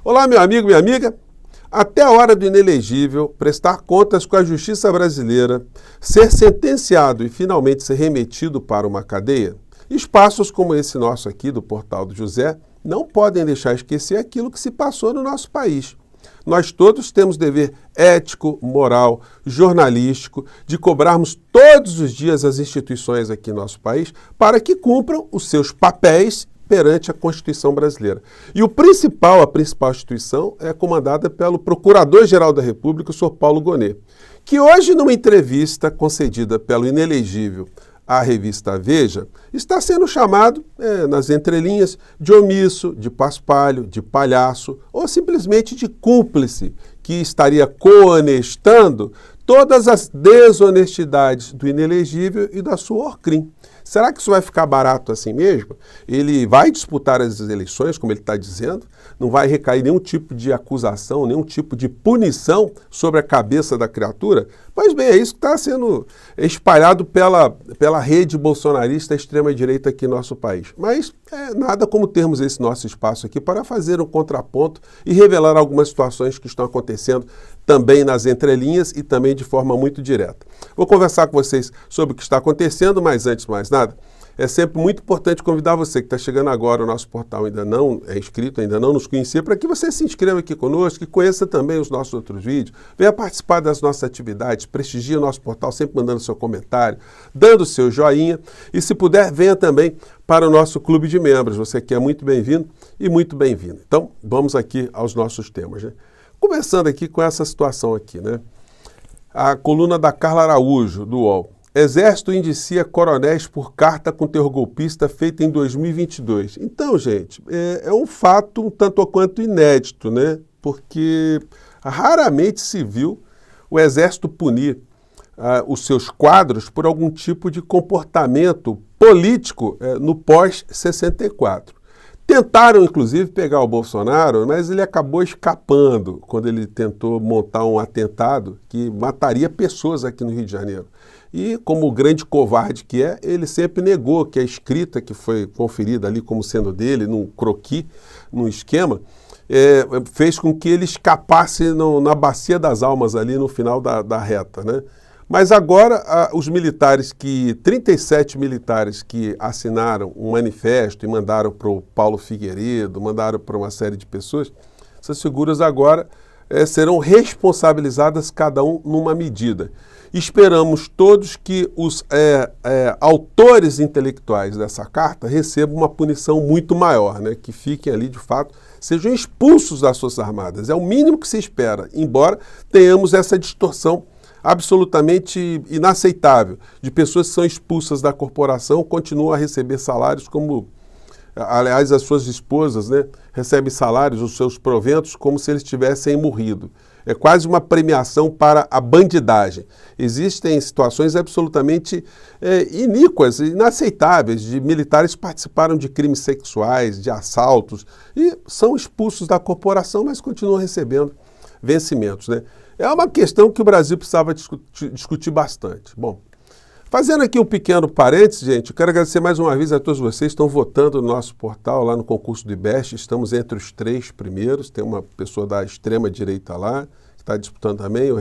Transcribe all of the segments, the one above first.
Olá, meu amigo, minha amiga. Até a hora do inelegível prestar contas com a justiça brasileira, ser sentenciado e finalmente ser remetido para uma cadeia, espaços como esse nosso aqui do Portal do José não podem deixar esquecer aquilo que se passou no nosso país. Nós todos temos dever ético, moral, jornalístico, de cobrarmos todos os dias as instituições aqui no nosso país para que cumpram os seus papéis perante a Constituição brasileira. E a principal instituição é comandada pelo Procurador-Geral da República, o senhor Paulo Gonet, que hoje, numa entrevista concedida pelo inelegível à revista Veja, está sendo chamado, nas entrelinhas, de omisso, de paspalho, de palhaço ou simplesmente de cúmplice, que estaria coonestando todas as desonestidades do inelegível e da sua Orcrim. Será que isso vai ficar barato assim mesmo? Ele vai disputar as eleições, como ele está dizendo, não vai recair nenhum tipo de acusação, nenhum tipo de punição sobre a cabeça da criatura? Pois bem, é isso que está sendo espalhado pela rede bolsonarista extrema-direita aqui no nosso país. Mas nada como termos esse nosso espaço aqui para fazer um contraponto e revelar algumas situações que estão acontecendo também nas entrelinhas e também de forma muito direta. Vou conversar com vocês sobre o que está acontecendo, mas antes de mais nada, é sempre muito importante convidar você que está chegando agora ao nosso portal, ainda não é inscrito, ainda não nos conhecia, para que você se inscreva aqui conosco, que conheça também os nossos outros vídeos, venha participar das nossas atividades, prestigie o nosso portal, sempre mandando seu comentário, dando seu joinha, e se puder, venha também para o nosso clube de membros. Você aqui é muito bem-vindo e muito bem-vindo. Então, vamos aqui aos nossos temas, né? Começando aqui com essa situação aqui, né? A coluna da Carla Araújo, do UOL. Exército indicia coronéis por carta com teor golpista feita em 2022. Então, gente, é um fato um tanto ou quanto inédito, né? Porque raramente se viu o Exército punir os seus quadros por algum tipo de comportamento político no pós-64. Tentaram, inclusive, pegar o Bolsonaro, mas ele acabou escapando quando ele tentou montar um atentado que mataria pessoas aqui no Rio de Janeiro. E, como o grande covarde que é, ele sempre negou que a escrita que foi conferida ali como sendo dele, num croquis, num esquema, fez com que ele escapasse na bacia das almas ali no final da reta, né? Mas agora, os 37 militares que assinaram um manifesto e mandaram para o Paulo Figueiredo, mandaram para uma série de pessoas, essas figuras agora serão responsabilizadas cada um numa medida. Esperamos todos que os autores intelectuais dessa carta recebam uma punição muito maior, né? Que fiquem ali, de fato, sejam expulsos das Forças Armadas. É o mínimo que se espera, embora tenhamos essa distorção absolutamente inaceitável de pessoas que são expulsas da corporação, continuam a receber salários como, aliás, as suas esposas, né, recebem salários, os seus proventos, como se eles tivessem morrido. É quase uma premiação para a bandidagem. Existem situações absolutamente iníquas, inaceitáveis, de militares que participaram de crimes sexuais, de assaltos, e são expulsos da corporação, mas continuam recebendo vencimentos, né? É uma questão que o Brasil precisava discutir bastante. Bom, fazendo aqui um pequeno parênteses, gente, eu quero agradecer mais uma vez a todos vocês que estão votando no nosso portal, lá no concurso do IBEST. Estamos entre os 3 primeiros, tem uma pessoa da extrema-direita lá, que está disputando também, o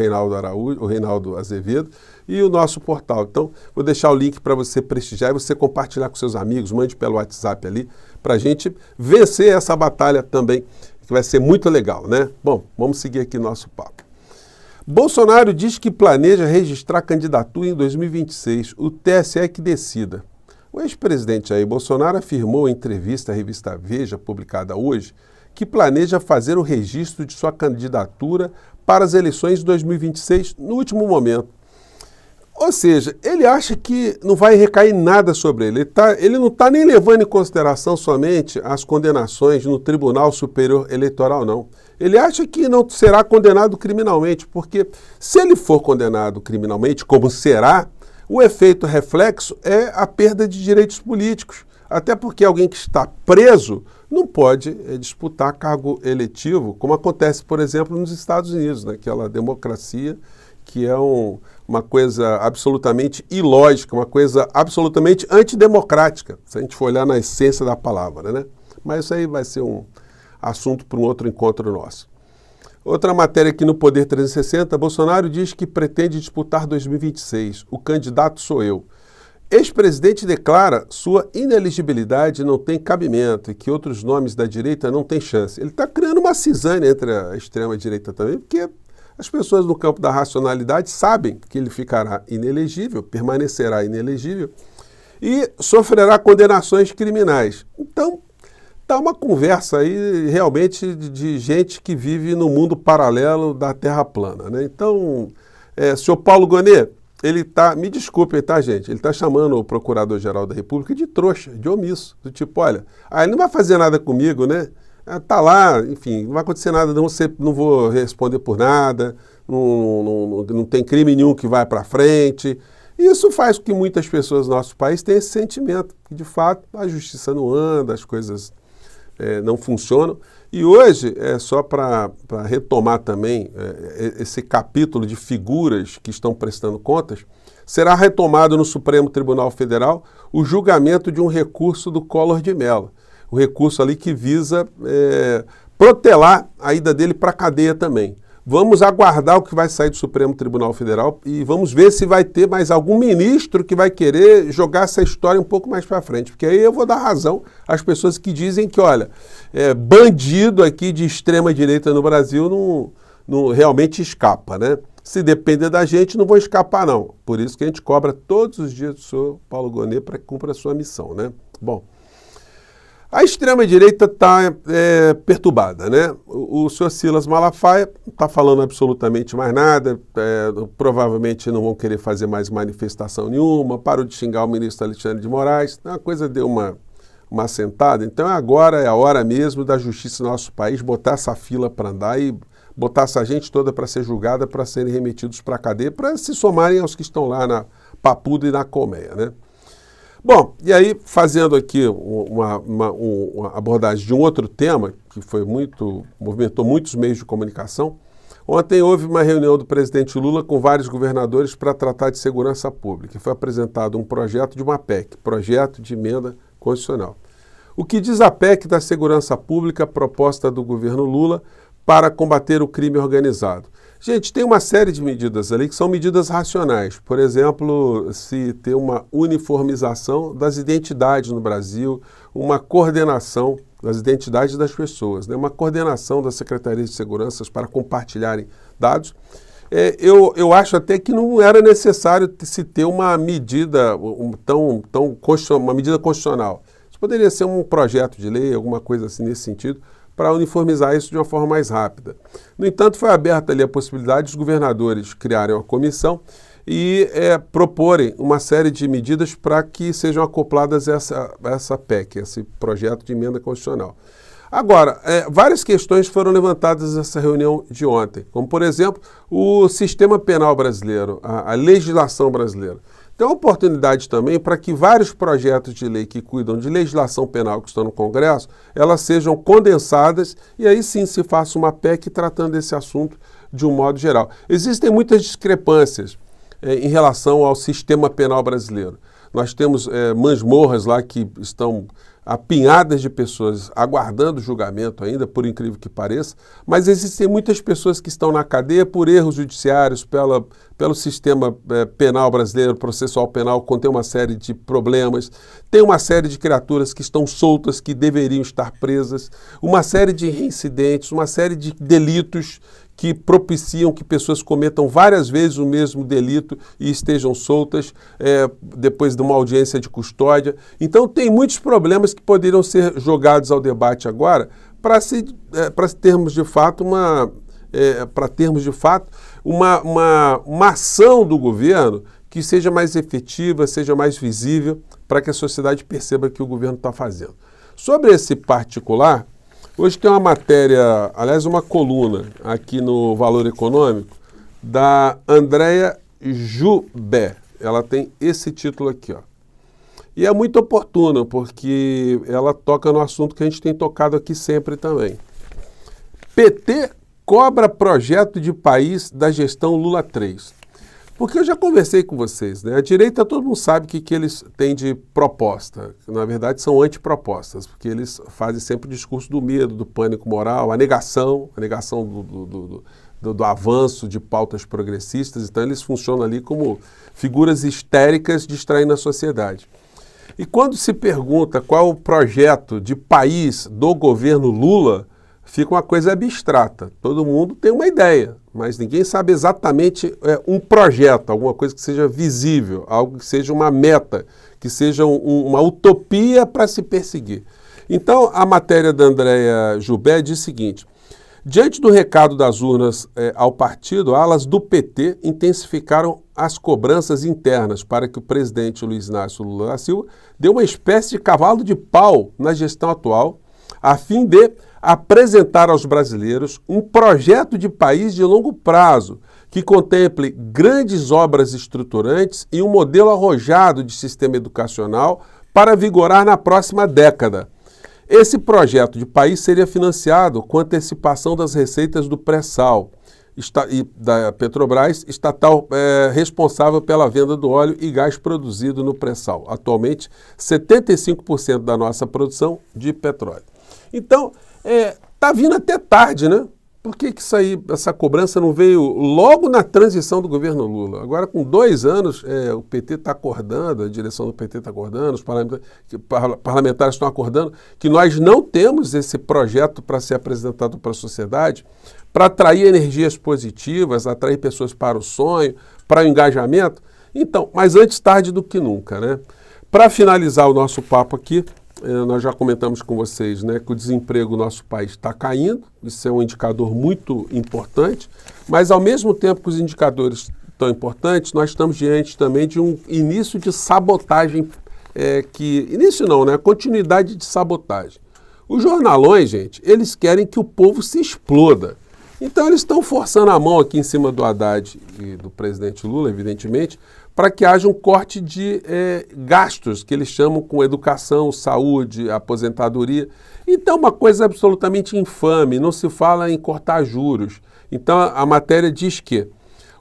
Reinaldo Azevedo, e o nosso portal. Então, vou deixar o link para você prestigiar e você compartilhar com seus amigos, mande pelo WhatsApp ali, para a gente vencer essa batalha também, que vai ser muito legal, né? Bom, vamos seguir aqui nosso papo. Bolsonaro diz que planeja registrar candidatura em 2026. O TSE que decida. O ex-presidente Jair Bolsonaro afirmou em entrevista à revista Veja, publicada hoje, que planeja fazer o registro de sua candidatura para as eleições de 2026 no último momento. Ou seja, ele acha que não vai recair nada sobre ele. Ele não está nem levando em consideração somente as condenações no Tribunal Superior Eleitoral, não. Ele acha que não será condenado criminalmente, porque se ele for condenado criminalmente, como será, o efeito reflexo é a perda de direitos políticos. Até porque alguém que está preso não pode disputar cargo eletivo, como acontece, por exemplo, nos Estados Unidos, naquela democracia que é uma coisa absolutamente ilógica, uma coisa absolutamente antidemocrática, se a gente for olhar na essência da palavra, né? Mas isso aí vai ser assunto para um outro encontro nosso. Outra matéria aqui no Poder 360, Bolsonaro diz que pretende disputar 2026. O candidato sou eu. Ex-presidente declara sua inelegibilidade não tem cabimento e que outros nomes da direita não têm chance. Ele está criando uma cisânia entre a extrema-direita também, porque as pessoas no campo da racionalidade sabem que ele ficará inelegível, permanecerá inelegível e sofrerá condenações criminais. Então, está uma conversa aí realmente de gente que vive no mundo paralelo da Terra plana, né? Então, senhor Paulo Gonet, ele está, me desculpem, tá, gente? Ele está chamando o Procurador-Geral da República de trouxa, de omisso. Do tipo, olha, ele não vai fazer nada comigo, né? Tá lá, enfim, não vai acontecer nada, não vou responder por nada, não tem crime nenhum que vai para frente. Isso faz com que muitas pessoas do nosso país tenham esse sentimento, que de fato a justiça não anda, as coisas não funcionam. E hoje, só para retomar também esse capítulo de figuras que estão prestando contas, será retomado no Supremo Tribunal Federal o julgamento de um recurso do Collor de Mello. Um recurso ali que visa protelar a ida dele para a cadeia também. Vamos aguardar o que vai sair do Supremo Tribunal Federal e vamos ver se vai ter mais algum ministro que vai querer jogar essa história um pouco mais para frente. Porque aí eu vou dar razão às pessoas que dizem que, olha, bandido aqui de extrema-direita no Brasil não realmente escapa, né? Se depender da gente, não vou escapar, não. Por isso que a gente cobra todos os dias do senhor Paulo Gonet para que cumpra a sua missão, né? Bom, a extrema-direita está perturbada, né? O senhor Silas Malafaia não está falando absolutamente mais nada, provavelmente não vão querer fazer mais manifestação nenhuma, parou de xingar o ministro Alexandre de Moraes, a coisa deu uma assentada. Então agora é a hora mesmo da justiça do nosso país botar essa fila para andar e botar essa gente toda para ser julgada, para serem remetidos para a cadeia, para se somarem aos que estão lá na Papuda e na Colmeia, né? Bom, e aí fazendo aqui uma abordagem de um outro tema, que movimentou muitos meios de comunicação, ontem houve uma reunião do presidente Lula com vários governadores para tratar de segurança pública. Foi apresentado um projeto de uma PEC, Projeto de Emenda Constitucional. O que diz a PEC da segurança pública proposta do governo Lula para combater o crime organizado? Gente, tem uma série de medidas ali que são medidas racionais. Por exemplo, se ter uma uniformização das identidades no Brasil, uma coordenação das identidades das pessoas, né? Uma coordenação das secretarias de segurança para compartilharem dados. Eu acho até que não era necessário se ter uma medida uma medida constitucional. Isso poderia ser um projeto de lei, alguma coisa assim nesse sentido, para uniformizar isso de uma forma mais rápida. No entanto, foi aberta ali a possibilidade dos governadores criarem uma comissão e proporem uma série de medidas para que sejam acopladas essa PEC, esse projeto de emenda constitucional. Agora, várias questões foram levantadas nessa reunião de ontem, como, por exemplo, o sistema penal brasileiro, a legislação brasileira. Tem uma oportunidade também para que vários projetos de lei que cuidam de legislação penal que estão no Congresso, elas sejam condensadas e aí sim se faça uma PEC tratando desse assunto de um modo geral. Existem muitas discrepâncias em relação ao sistema penal brasileiro. Nós temos masmorras lá que estão apinhadas de pessoas aguardando julgamento ainda, por incrível que pareça, mas existem muitas pessoas que estão na cadeia por erros judiciários, pelo sistema penal brasileiro, processual penal, contém uma série de problemas, tem uma série de criaturas que estão soltas, que deveriam estar presas, uma série de reincidentes, uma série de delitos que propiciam que pessoas cometam várias vezes o mesmo delito e estejam soltas depois de uma audiência de custódia. Então tem muitos problemas que poderiam ser jogados ao debate agora para termos de fato uma ação do governo que seja mais efetiva, seja mais visível, para que a sociedade perceba que o governo está fazendo. Sobre esse particular, hoje tem uma matéria, aliás, uma coluna aqui no Valor Econômico, da Andréa Jubé. Ela tem esse título aqui, ó. E é muito oportuna, porque ela toca no assunto que a gente tem tocado aqui sempre também. PT cobra projeto de país da gestão Lula 3. Porque eu já conversei com vocês, né? A direita, todo mundo sabe o que eles têm de proposta. Na verdade, são antipropostas, porque eles fazem sempre o discurso do medo, do pânico moral, a negação do avanço de pautas progressistas. Então, eles funcionam ali como figuras histéricas distraindo a sociedade. E quando se pergunta qual o projeto de país do governo Lula, fica uma coisa abstrata. Todo mundo tem uma ideia, mas ninguém sabe exatamente um projeto, alguma coisa que seja visível, algo que seja uma meta, que seja uma utopia para se perseguir. Então, a matéria da Andréa Joubert diz o seguinte: diante do recado das urnas ao partido, alas do PT intensificaram as cobranças internas para que o presidente Luiz Inácio Lula da Silva dê uma espécie de cavalo de pau na gestão atual, a fim de apresentar aos brasileiros um projeto de país de longo prazo que contemple grandes obras estruturantes e um modelo arrojado de sistema educacional para vigorar na próxima década. Esse projeto de país seria financiado com antecipação das receitas do pré-sal e da Petrobras, estatal responsável pela venda do óleo e gás produzido no pré-sal. Atualmente, 75% da nossa produção de petróleo. Então, tá vindo até tarde, né? Por que essa cobrança não veio logo na transição do governo Lula? Agora, com 2 anos, o PT está acordando, a direção do PT está acordando, os parlamentares estão acordando, que nós não temos esse projeto para ser apresentado para a sociedade, para atrair energias positivas, atrair pessoas para o sonho, para o engajamento. Então, mas antes tarde do que nunca, né? Para finalizar o nosso papo aqui, nós já comentamos com vocês, né, que o desemprego no nosso país está caindo, isso é um indicador muito importante, mas ao mesmo tempo que os indicadores estão importantes, nós estamos diante também de um início de sabotagem, início não, né, continuidade de sabotagem. Os jornalões, gente, eles querem que o povo se exploda. Então eles estão forçando a mão aqui em cima do Haddad e do presidente Lula, evidentemente, para que haja um corte de gastos, que eles chamam com educação, saúde, aposentadoria. Então, uma coisa absolutamente infame, não se fala em cortar juros. Então, a matéria diz que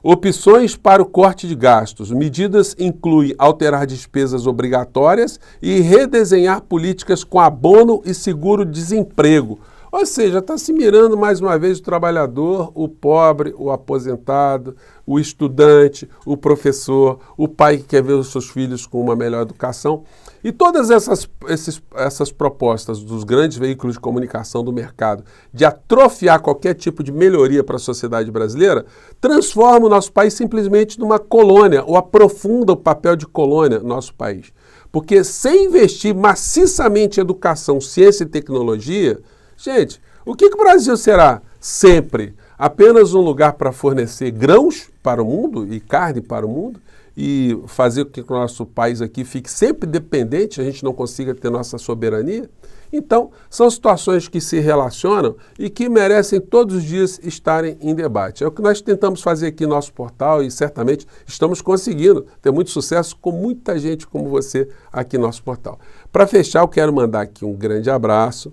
opções para o corte de gastos. Medidas incluem alterar despesas obrigatórias e redesenhar políticas com abono e seguro-desemprego. Ou seja, está se mirando mais uma vez o trabalhador, o pobre, o aposentado, o estudante, o professor, o pai que quer ver os seus filhos com uma melhor educação. E todas essas propostas dos grandes veículos de comunicação do mercado de atrofiar qualquer tipo de melhoria para a sociedade brasileira, transforma o nosso país simplesmente numa colônia, ou aprofunda o papel de colônia no nosso país. Porque sem investir maciçamente em educação, ciência e tecnologia, gente, o que o Brasil será sempre? Apenas um lugar para fornecer grãos para o mundo e carne para o mundo e fazer com que o nosso país aqui fique sempre dependente, a gente não consiga ter nossa soberania? Então, são situações que se relacionam e que merecem todos os dias estarem em debate. É o que nós tentamos fazer aqui no nosso portal e certamente estamos conseguindo ter muito sucesso com muita gente como você aqui no nosso portal. Para fechar, eu quero mandar aqui um grande abraço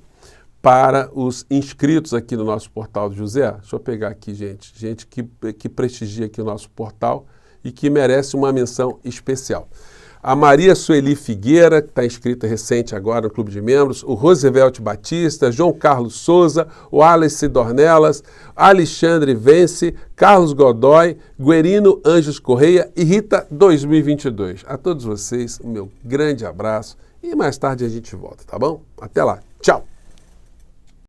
para os inscritos aqui no nosso portal do José. Deixa eu pegar aqui, gente que prestigia aqui o nosso portal e que merece uma menção especial. A Maria Sueli Figueira, que está inscrita recente agora no Clube de Membros, o Roosevelt Batista, João Carlos Souza, o Alice Dornelas, Alexandre Vence, Carlos Godoy, Guerino Anjos Correia e Rita 2022. A todos vocês, o meu grande abraço e mais tarde a gente volta, tá bom? Até lá, tchau!